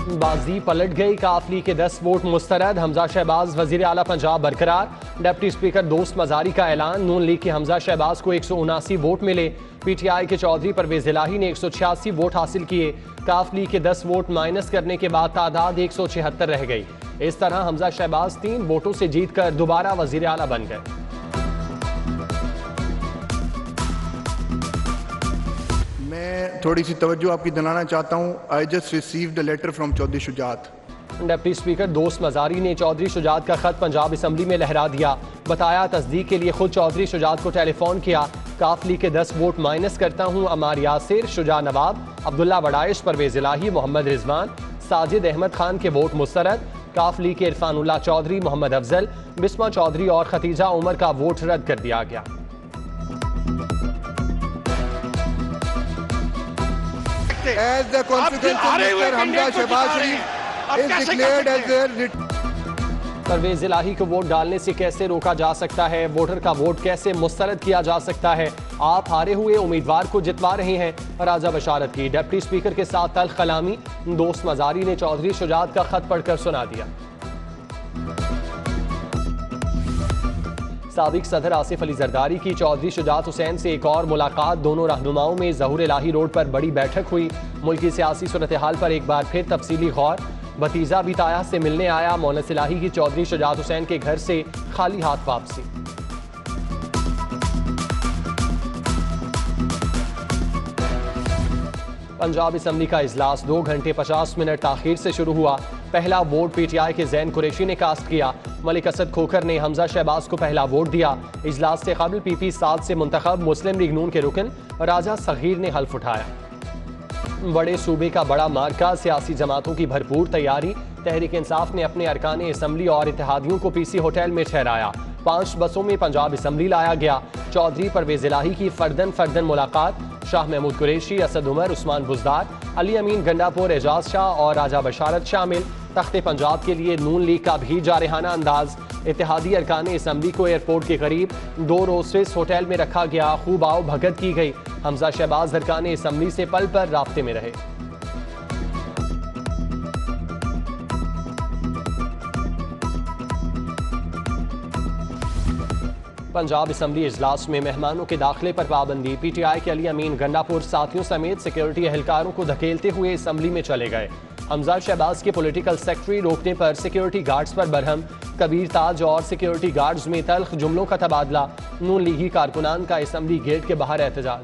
बाजी पलट गई, काफली के 10 वोट मुस्तरद। हमजा शहबाज वजीर आला पंजाब बरकरार। डिप्टी स्पीकर दोस्त मजारी का ऐलान। नून लीग के हमजा शहबाज को 179 वोट मिले। PTI के चौधरी परवेज इलाही ने 186 वोट हासिल किए। काफली के 10 वोट माइनस करने के बाद तादाद 176 रह गई। इस तरह हमजा शहबाज 3 वोटों से जीतकर दोबारा वजीर आला बन गए। मैं थोड़ी सी तवज्जो आपकी दिलाना चाहता हूँ। I just received a letter from Chaudhry Shujaat. Deputy speaker Dost Mazari ने चौधरी शुजात का खत पंजाब असम्बली में लहरा दिया। बताया तस्दीक के लिए खुद चौधरी शुजात को टेलीफोन किया। काफली के 10 वोट माइनस करता हूँ। अमार यासिर, शुजा नवाब, अब्दुल्ला वडाइश, परवेज इलाही, मोहम्मद रिजवान, साजिद अहमद खान के वोट मुस्तरद। काफली के इरफानुल्लाह चौधरी, मोहम्मद अफजल, बिस्मा चौधरी और खतीजा उमर का वोट रद्द कर दिया गया। As the consequence, Mr. Hamza Shehbaz Sharif is declared as a Parvez इलाही को वोट डालने से कैसे रोका जा सकता है? वोटर का वोट कैसे मुस्तरद किया जा सकता है? आप हारे हुए उम्मीदवार को जितवा रहे हैं। राजा बशारत की डिप्टी स्पीकर के साथ तल्ख कलामी। दोस्त मजारी ने चौधरी शुजात का खत पढ़कर सुना दिया। साबिक सदर आसिफ अली जरदारी की चौधरी शुजात हुसैन से एक और मुलाकात। दोनों रहनुमाओं में ज़हूर इलाही रोड पर बड़ी बैठक हुई। मुल्की सियासी सूरत हाल पर एक बार फिर तफसीली गौर। भतीजा भी ताया से मिलने आया। मोनस इलाही की चौधरी शुजात हुसैन के घर से खाली हाथ वापसी। पंजाब असम्बली का इजलास 2 घंटे 50 मिनट ताखीर से शुरू हुआ। पहला वोट PTI के जैन कुरैशी ने कास्ट किया। मलिक असद खोखर ने हमजा शहबाज को पहला वोट दिया। इजलास से कबल PP 7 से मुंतखब मुस्लिम लीग नून के रुकन राजा सगीर ने हल्फ उठाया। बड़े सूबे का बड़ा मार्का, सियासी जमातों की भरपूर तैयारी। तहरीक इंसाफ ने अपने अरकान असम्बली और इत्तेहादियों को PC होटल में ठहराया। 5 बसों में पंजाब असम्बली लाया गया। चौधरी परवेज इलाही की फर्दन मुलाकात। शाह महमूद कुरैशी, असद उमर, उस्मान बुजदार, अली अमीन गंडापुर, एजाज शाह और राजा बशारत शामिल। तख्ते पंजाब के लिए नून लीग का भी जारहाना अंदाज। इत्तेहादी अरकान असम्बली को एयरपोर्ट के करीब 2 रोस्टेस होटल में रखा गया। खूब आओ भगत की गई। हमजा शहबाज अरकान असम्बली से पल पर राब्ते में रहे। पंजाब असम्बली इजलास में मेहमानों के दाखिले पर पाबंदी। PTI के अली अमीन गंडापुर साथियों समेत सिक्योरिटी एहलकारों को धकेलते हुए असम्बली में चले गए। हमजा शहबाज के पॉलिटिकल सेक्रेटरी रोकने पर सिक्योरिटी गार्ड्स पर बरहम। कबीर ताज और सिक्योरिटी गार्ड्स में तल्ख जुमलों का तबादला। नून लीगी कारकुनान का असम्बली गेट के बाहर एहतजाज।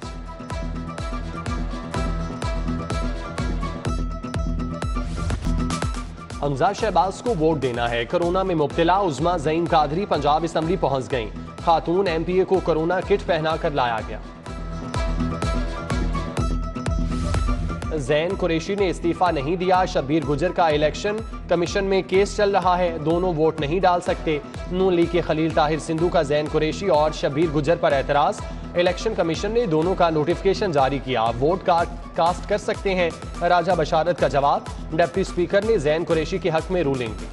हमजा शहबाज को वोट देना है। कोरोना में मुब्तला उज़्मा ज़ईम कादरी पंजाब असम्बली पहुंच गईं। खातून MPA को कोरोना किट पहना कर लाया गया। जैन कुरैशी ने इस्तीफा नहीं दिया। शब्बीर गुजर का इलेक्शन कमीशन में केस चल रहा है। दोनों वोट नहीं डाल सकते। नून लीग के खलील ताहिर सिंधु का जैन कुरैशी और शब्बीर गुजर पर एतराज। इलेक्शन कमीशन ने दोनों का नोटिफिकेशन जारी किया। वोट कास्ट कर सकते हैं। राजा बशारत का जवाब। डिप्टी स्पीकर ने जैन कुरैशी के हक में रूलिंग दी।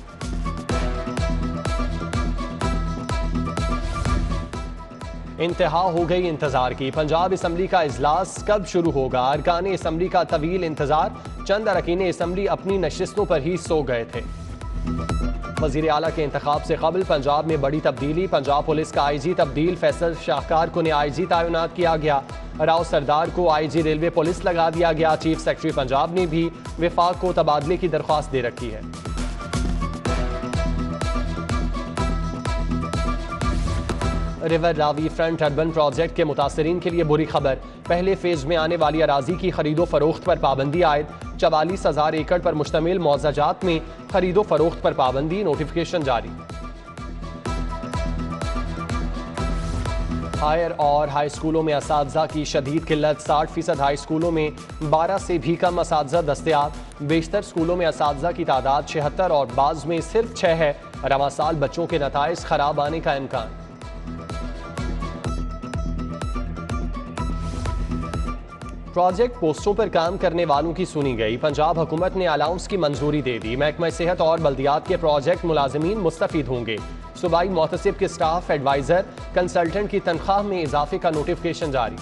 इंतहा हो गई इंतजार की। पंजाब असम्बली का इजलास कब शुरू होगा? अरकान असम्बली का तवील इंतजार। चंद अरकान असम्बली अपनी नशिस्तों पर ही सो गए थे। वजीर आला के इंतखाब से कबल पंजाब में बड़ी तब्दीली। पंजाब पुलिस का IG तब्दील। फैसल शाहकार को ने IG तैनात किया गया। राव सरदार को IG रेलवे पुलिस लगा दिया गया। चीफ सेक्रेटरी पंजाब ने भी विफाक को तबादले की दरख्वास्त दे रखी है। River Ravi front urban project के मुतासरीन के लिए बुरी खबर। पहले फेज में आने वाली अराजी की खरीदो फरोख्त पर पाबंदी आयद। 44,000 एकड़ पर मुश्तमिल मौज़ाजात में खरीदो फरोख्त पर पाबंदी। नोटिफिकेशन जारी। हायर और हाई स्कूलों में असातिज़ा की शदीद किल्लत। 60% हाई स्कूलों में 12 से भी कम असातिज़ा दस्तयाब। बेशतर स्कूलों में असातिज़ा की तादाद 76 और बाज़ में सिर्फ 6 है। रवा साल बच्चों के नताइज खराब आने का इम्कान। प्रोजेक्ट पोस्टों पर काम करने वालों की सुनी गई। पंजाब हुकूमत ने अलाउंस की मंजूरी दे दी। महकमा सेहत और बल्दियात के प्रोजेक्ट मुलाजमीन मुस्तफीद होंगे। सूबाई मोहतसिब के स्टाफ, एडवाइजर, कंसल्टेंट की तनख्वाह में इजाफे का नोटिफिकेशन जारी।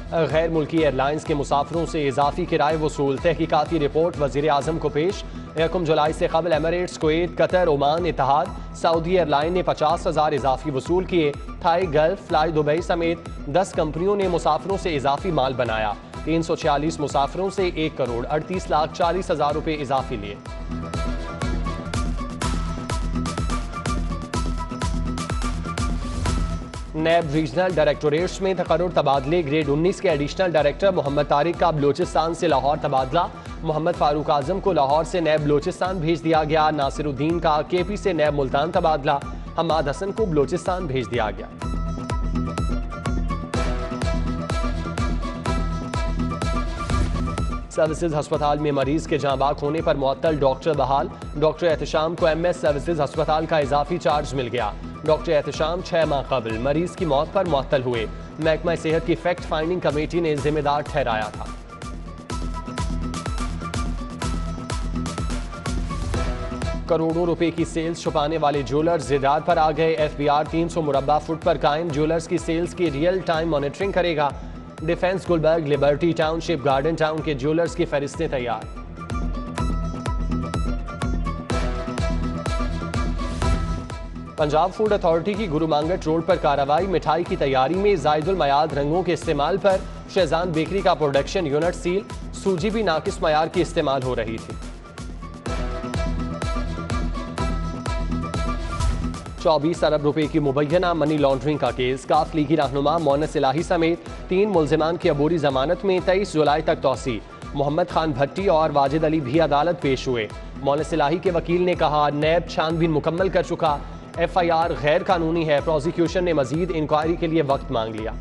गैर मुल्की एयरलाइंस के मुसाफिरों से इजाफी किराए वसूल, तहकीकाती रिपोर्ट वज़ीर आज़म को पेश। 1 जुलाई से कबल Emirates, Kuwait, Qatar, Oman, Etihad, Saudi airline ने 50,000 इजाफी वसूल किए। थाई, गल्फ, फ्लाई दुबई समेत 10 कंपनियों ने मुसाफिरों से इजाफी माल बनाया। 346 मुसाफिरों से 1,38,40,000 रुपये इजाफी लिए। नैब रीजनल डायरेक्टोरेट्स में तकर्रुर तबादले। ग्रेड 19 के एडिशनल डायरेक्टर मोहम्मद तारिक का बलूचिस्तान से लाहौर तबादला। मोहम्मद फारूक आजम को लाहौर से नैब बलूचिस्तान भेज दिया गया। नासिरुद्दीन का केपी से नैब मुल्तान तबादला। हम्माद हसन को बलूचिस्तान भेज दिया गया। सर्विसेज अस्पताल में मरीज के जाँ बाग होने पर मुअत्तल डॉक्टर बहाल। डॉक्टर एहतशाम को MS सर्विसेज अस्पताल का इजाफी चार्ज मिल गया। डॉक्टर एहतशाम 6 माह कबल मरीज की मौत पर मुअत्तल हुए। महकमा सेहत की फैक्ट फाइंडिंग कमेटी ने जिम्मेदार ठहराया था। करोड़ों रुपए की सेल्स छुपाने वाले ज्वेलर्स जिरार पर आ गए। FBR 300 मुरब्बा फुट पर कायम ज्वेलर्स की सेल्स की रियल टाइम मॉनिटरिंग करेगा। Defence, Gulberg, Liberty Township, Garden Town के ज्वेलर्स की फहरिस्तें तैयार। पंजाब फूड अथॉरिटी की गुरु मांगट रोड पर कार्रवाई। मिठाई की तैयारी में जायदुल मयाद रंगों के इस्तेमाल पर शहजान बेकरी का प्रोडक्शन यूनिट सील। सूजी भी नाकिस मयार की इस्तेमाल हो रही थी। 24 अरब रुपए की मुबैना मनी लॉन्ड्रिंग का केस। काफ लीगी रहनुमा मोनस इलाही समेत 3 मुल्जिमान की अबूरी जमानत में 23 जुलाई तक तौसी। मोहम्मद खान भट्टी और वाजिद अली भी अदालत पेश हुए। मोनस इलाही के वकील ने कहा, नैब छानबीन मुकम्मल कर चुका, FIR गैर कानूनी है। प्रोसिक्यूशन ने मजीद इंक्वायरी के लिए वक्त मांग लिया।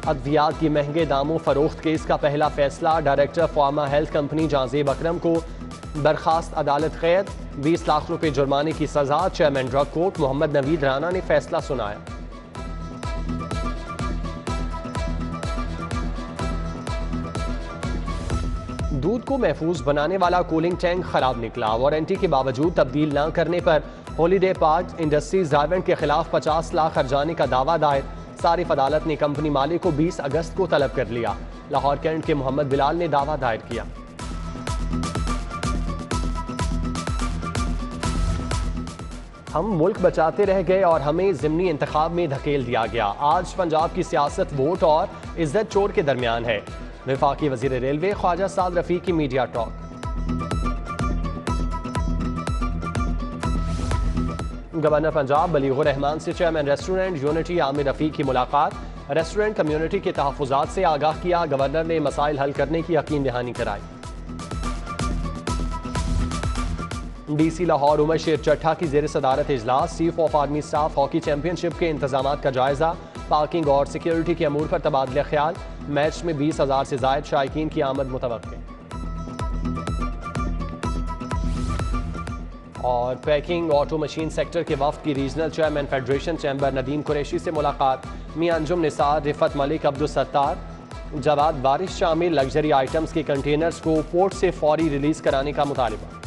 अद्वियात की महंगे दामों फरोख्त केस का पहला फैसला। डायरेक्टर फार्मा हेल्थ कंपनी जाजेब अकरम को बर्खास्त, अदालत कैद, 20 लाख रुपए जुर्माने की सजा। Chairman drug court Mohammad Naveed Rana ने फैसला सुनाया। दूध को महफूज बनाने वाला कूलिंग टैंक खराब निकला। वारंटी के बावजूद तब्दील न करने पर हॉलीडे पार्क इंडस्ट्रीज डायवेंट के खिलाफ 50 लाख खर्चाने का दावा दायर। सारिफ अदालत ने कंपनी मालिक को 20 अगस्त को तलब कर लिया। लाहौर कैंट के मोहम्मद बिलाल ने दावा दायर किया। हम मुल्क बचाते रह गए और हमें ज़िमनी इंतखाब में धकेल दिया गया। आज पंजाब की सियासत वोट और इज्जत चोर के दरमियान है। वफाकी वजीर रेलवे ख्वाजा साद रफीक की media talk. Governor Punjab Balighur Rehman से chairman restaurant unity Aamir Rafique की मुलाकात। रेस्टोरेंट कम्युनिटी के तहफ़्फ़ुज़ात से आगाह किया। गवर्नर ने मसाइल हल करने की यकीन दहानी कराई। DC लाहौर उमर शेर चट्ठा की ज़ेर सदारत इजलास। Chief of army staff hockey championship के इंतजाम का जायजा। पार्किंग और सिक्योरिटी के अमूर पर तबादले ख्याल। मैच में 20,000 से जायद शायकीन की आमद मुतवक्के। और पैकिंग ऑटो मशीन सेक्टर के वफ्द की regional chairman federation chamber Nadeem Qureshi से मुलाकात। मियां अंजुम निसार, रिफत मलिक, अब्दुल सत्तार, जवाद बारिश शामिल लग्जरी आइटम्स के कंटेनर्स को पोर्ट से फौरी रिलीज कराने का मुतालिबा।